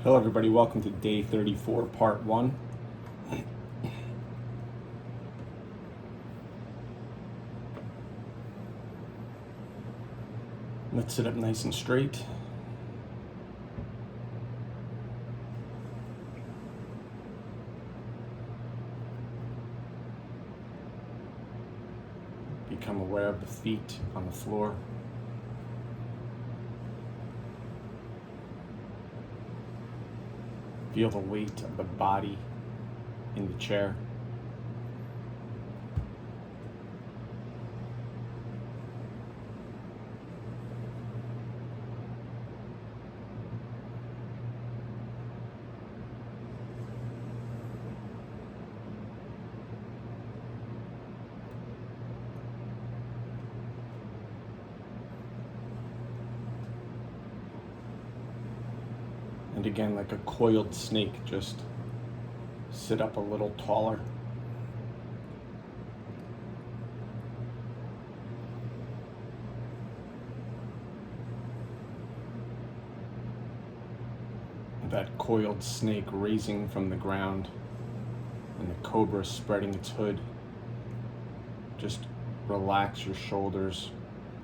Hello everybody, welcome to day 34, part 1. Let's sit up nice and straight. Become aware of the feet on the floor. Feel the weight of the body in the chair. And again, like a coiled snake, just sit up a little taller. That coiled snake raising from the ground and the cobra spreading its hood. Just relax your shoulders,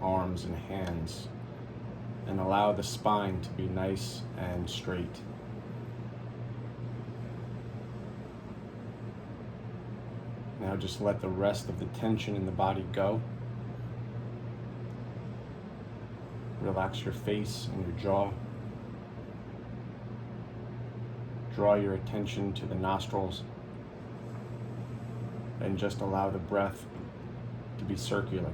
arms, and hands, and allow the spine to be nice and straight. Now just let the rest of the tension in the body go. Relax your face and your jaw. Draw your attention to the nostrils and just allow the breath to be circular.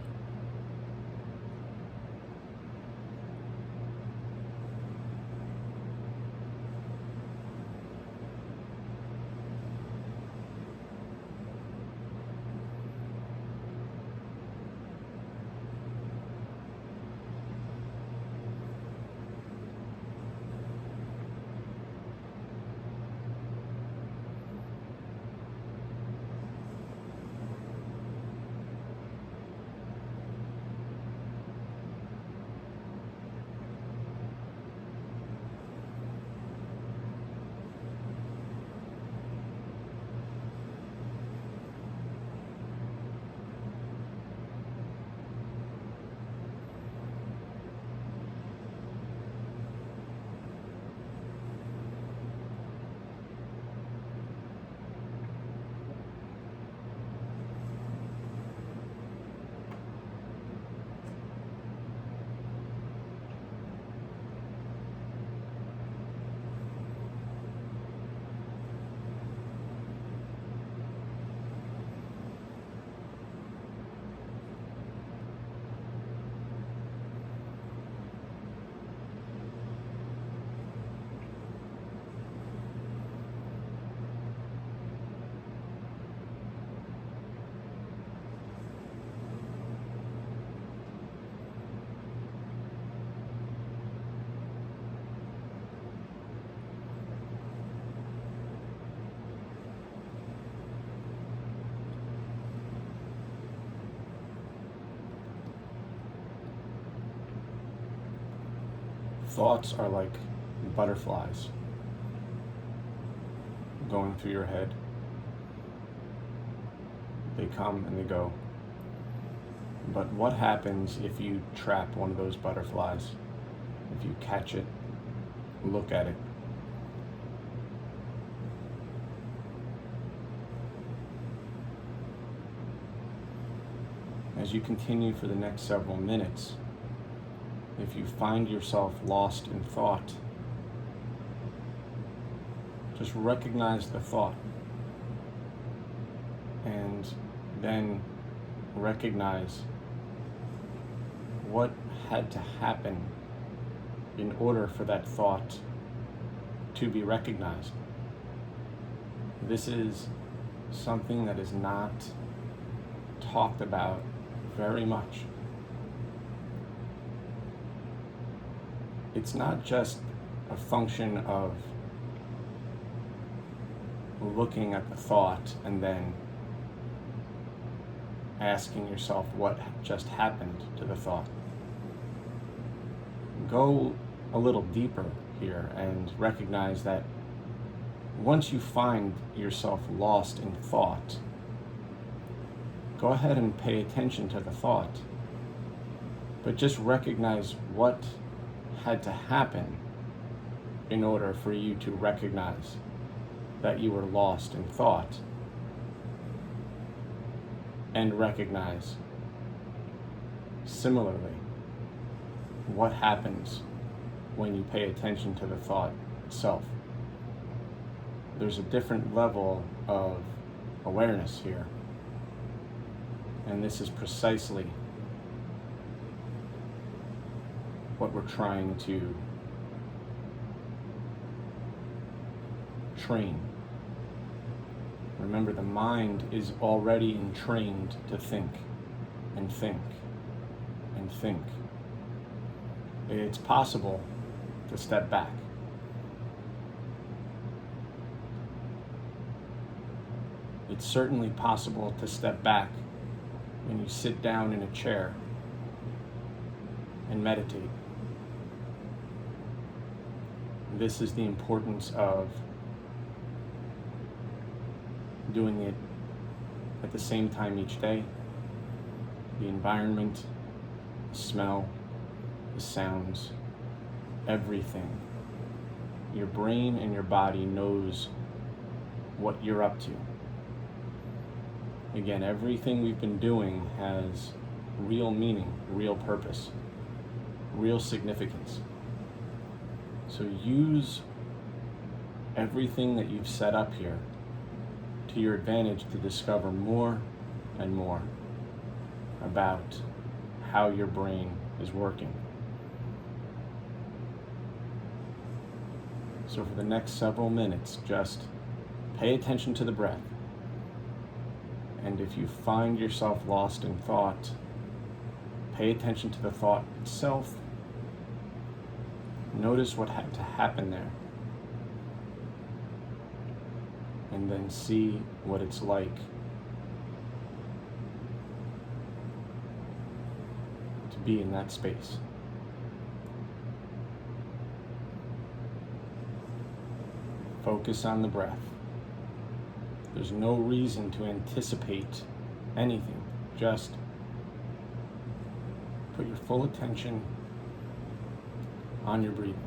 Thoughts are like butterflies going through your head. They come and they go. But what happens if you trap one of those butterflies? If you catch it, look at it. As you continue for the next several minutes, if you find yourself lost in thought, just recognize the thought and then recognize what had to happen in order for that thought to be recognized. This is something that is not talked about very much. It's not just a function of looking at the thought and then asking yourself what just happened to the thought. Go a little deeper here and recognize that once you find yourself lost in thought, go ahead and pay attention to the thought, but just recognize what had to happen in order for you to recognize that you were lost in thought, and recognize similarly what happens when you pay attention to the thought itself. There's a different level of awareness here, and this is precisely what we're trying to train. Remember, the mind is already entrained to think and think and think. It's possible to step back. It's certainly possible to step back when you sit down in a chair and meditate. This is the importance of doing it at the same time each day. The environment, the smell, the sounds, everything. Your brain and your body knows what you're up to. Again, everything we've been doing has real meaning, real purpose, real significance. So use everything that you've set up here to your advantage to discover more and more about how your brain is working. So for the next several minutes, just pay attention to the breath. And if you find yourself lost in thought, pay attention to the thought itself. Notice what had to happen there. And then see what it's like to be in that space. Focus on the breath. There's no reason to anticipate anything. Just put your full attention on your breathing.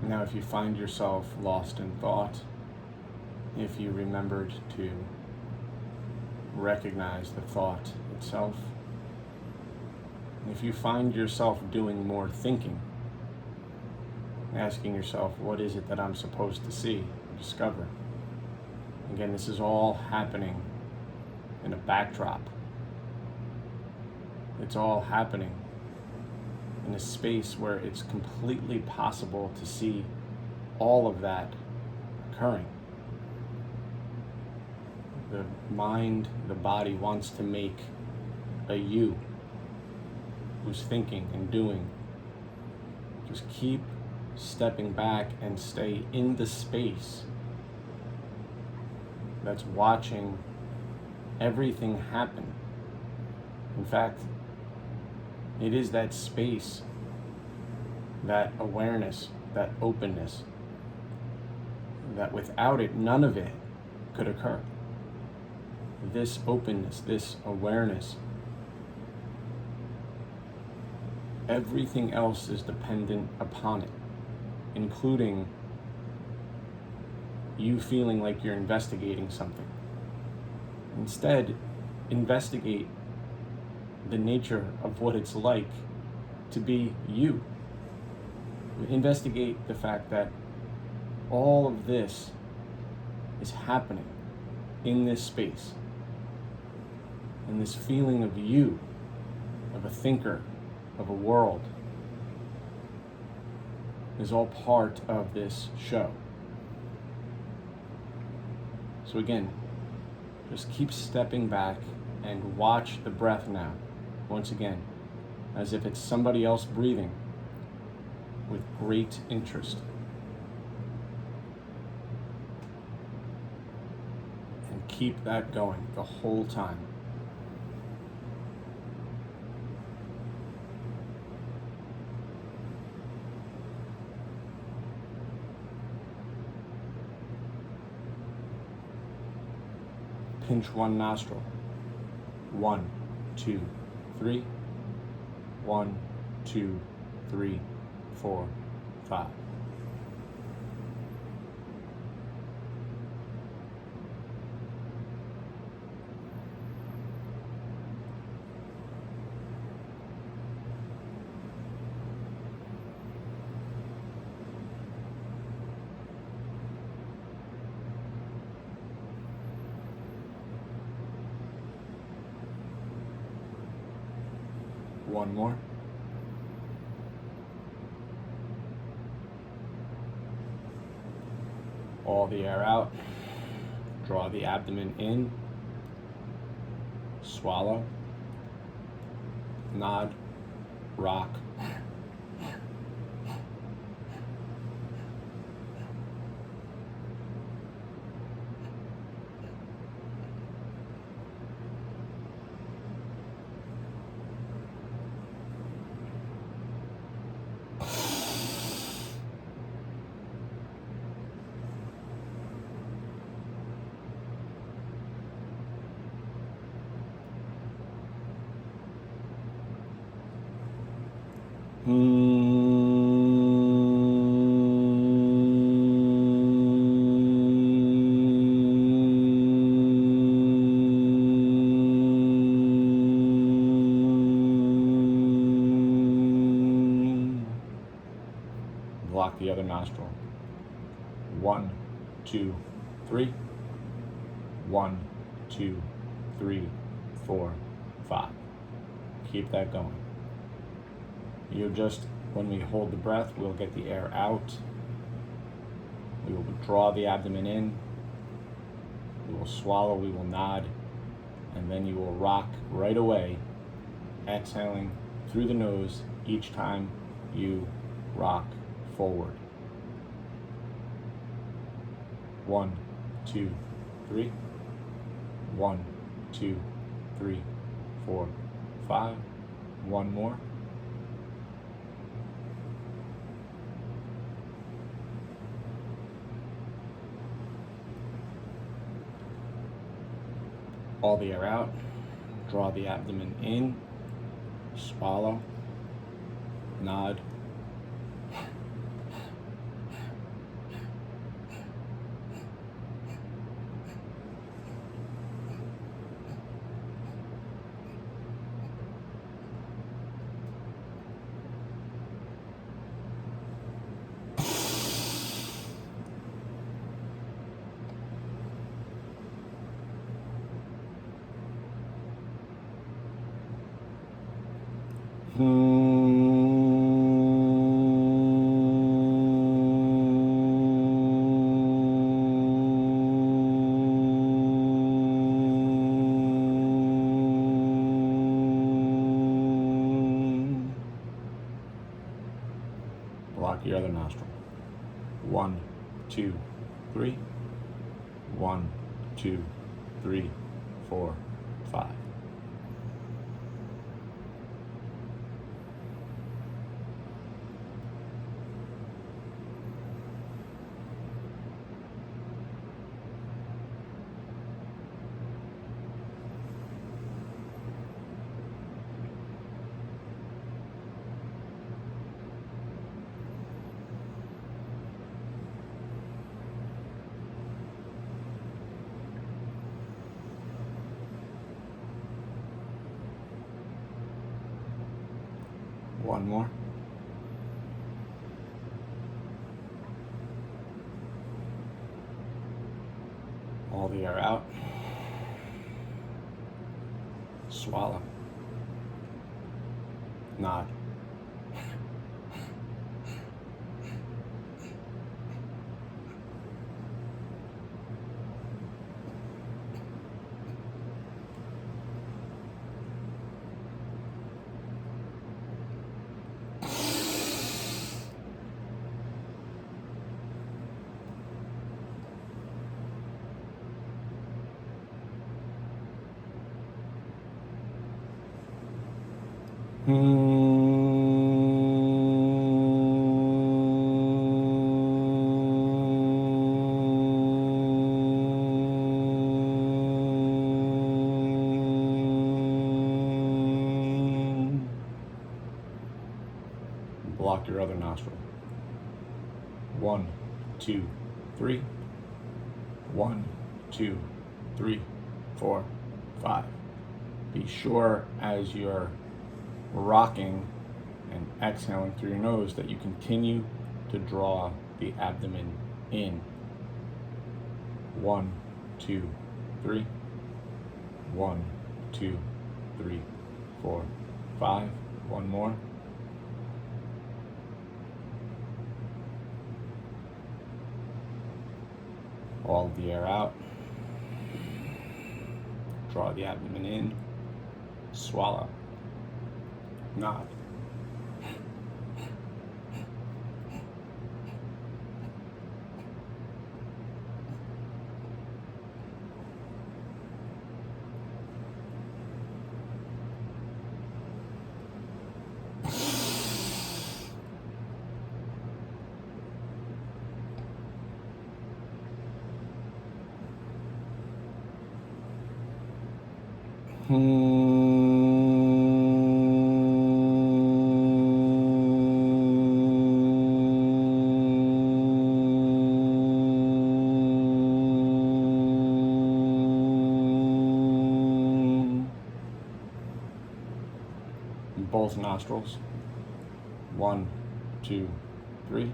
Now, if you find yourself lost in thought, if you remembered to recognize the thought itself, if you find yourself doing more thinking, asking yourself, what is it that I'm supposed to see or discover? Again, this is all happening in a backdrop. It's all happening in a space where it's completely possible to see all of that occurring. The mind, the body wants to make a you who's thinking and doing. Just keep stepping back and stay in the space that's watching everything happen. In fact, it is that space, that awareness, that openness, that without it, none of it could occur. This openness, this awareness, everything else is dependent upon it, including you feeling like you're investigating something. Instead, investigate the nature of what it's like to be you. Investigate the fact that all of this is happening in this space. And this feeling of you, of a thinker, of a world, is all part of this show. So again, just keep stepping back and watch the breath now, once again, as if it's somebody else breathing, with great interest. And keep that going the whole time. Pinch one nostril. 1, 2, 3. 1, 2, 3, 4, 5. One more. All the air out. Draw the abdomen in. Swallow. Nod. Rock. Block the other nostril. 1, 2, 3. 1, 2, 3, 4, 5. Keep that going. When we hold the breath, we'll get the air out. We will draw the abdomen in. We will swallow, we will nod, and then you will rock right away, exhaling through the nose each time you rock forward. 1, 2, 3. 1, 2, 3, 4, 5. One more. All the air out. Draw the abdomen in. Swallow. Nod. Block your other nostril. 1, 2, 3. 1, 2, 3, 4, 5. One more. All the air out. Swallow. Nod. Block your other nostril. 1, 2, 3. 1, 2, 3, 4, 5. Be sure as you're rocking and exhaling through your nose that you continue to draw the abdomen in. 1, 2, 3. 1, 2, 3, 4, 5. One more. All of the air out. Draw the abdomen in. Swallow. Nod. Both nostrils. 1, 2, 3.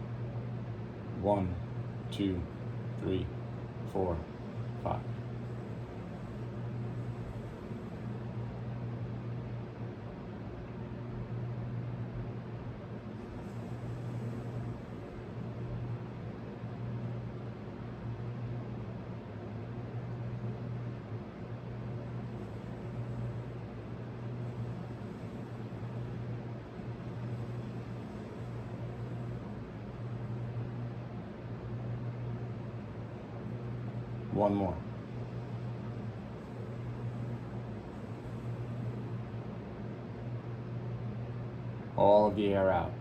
1, 2, 3, 4, 5. One more. All of the air out.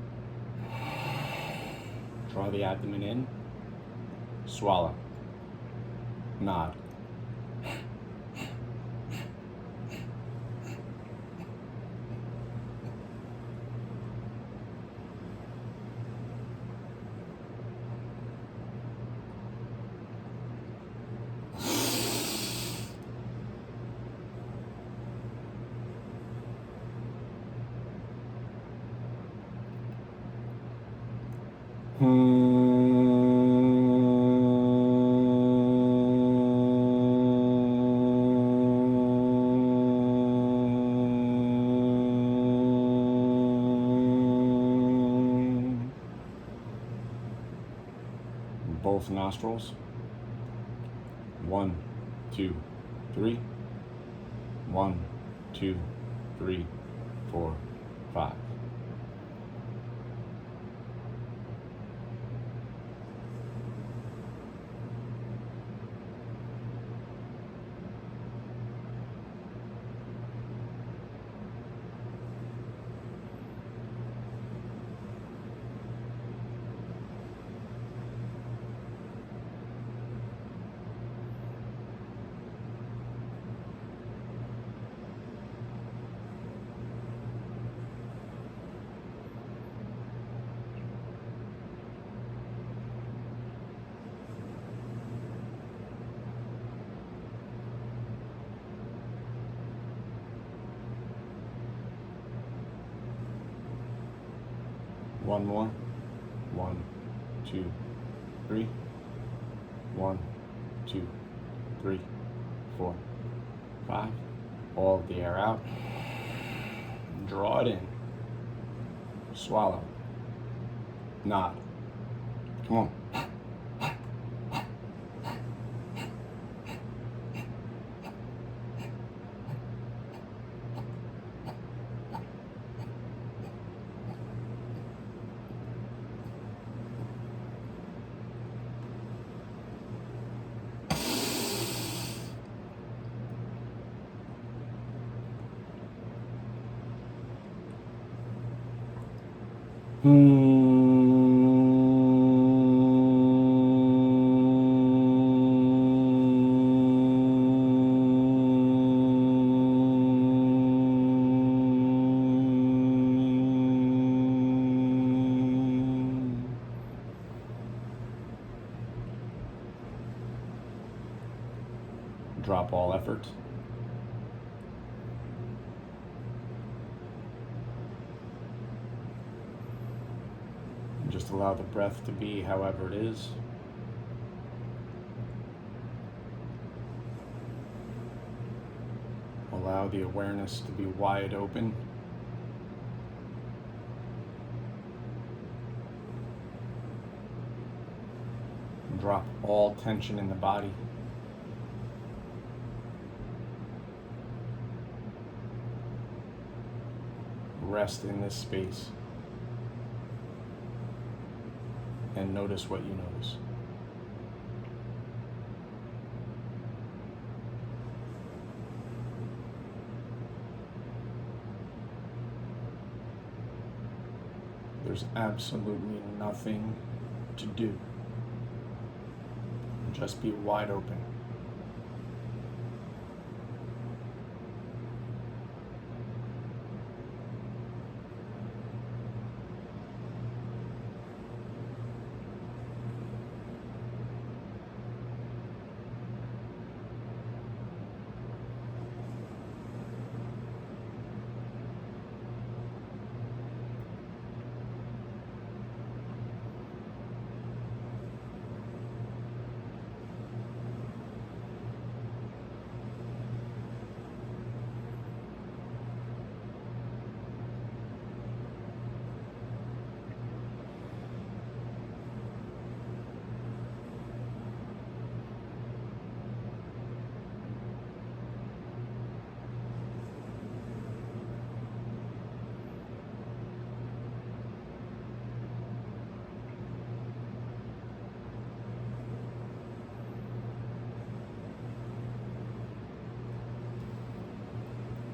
Draw the abdomen in. Swallow. Nod. both nostrils. 1, 2, 3. 1, 2, 3, 4, 5. One more. 1, 2, 3. 1, 2, 3, 4, 5. All of the air out. Draw it in. Swallow. Nod. Come on. Drop all effort. Just allow the breath to be however it is. Allow the awareness to be wide open. Drop all tension in the body. Rest in this space. And notice what you notice. There's absolutely nothing to do. Just be wide open.